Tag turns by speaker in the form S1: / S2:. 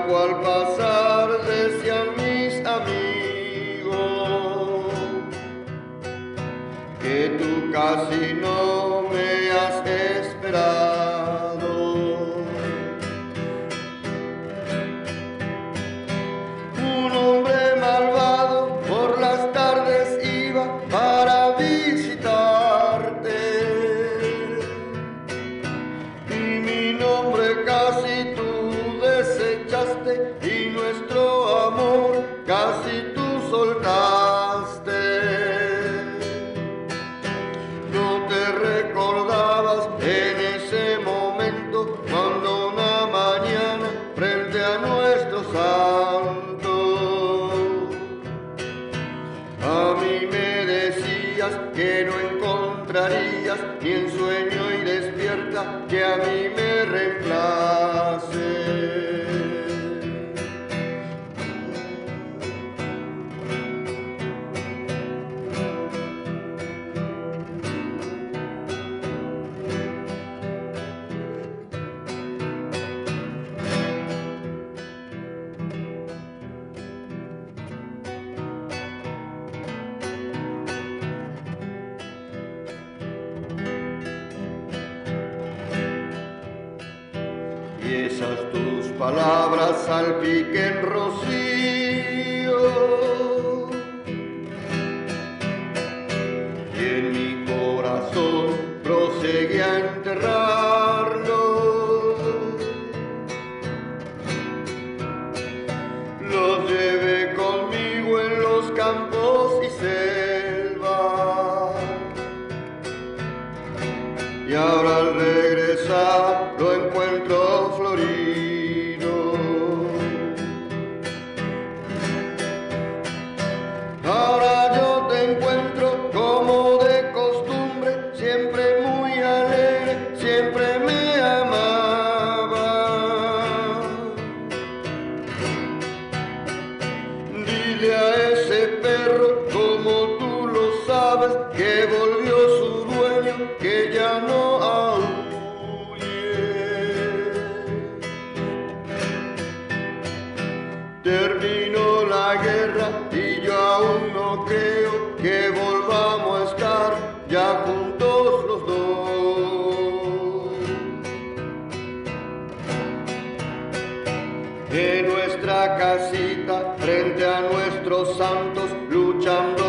S1: blanco al pasar decían mis amigos que tú casi no me has esperado. Un hombre malvado por las tardes iba para visitarte y mi nombre casi tú desechaste y nuestro amor casi tú soltaste. No te recordabas en ese momento cuando una mañana frente a nuestro santo a mí me decías que no encontrarías ni en sueño y despierta que a mí me reemplace. Y esas tus palabras salpiquen rocío y en mi corazón proseguí a enterrarlo. Los llevé conmigo en los campos y selvas y ahora al regresar lo encuentro florido. Ahora yo te encuentro como de costumbre, siempre muy alegre, siempre me amaba. Dile a ese perro como tú lo sabes que volvió su dueño, que ya no terminó la guerra y yo aún no creo que volvamos a estar ya juntos los dos. En nuestra casita frente a nuestros santos luchando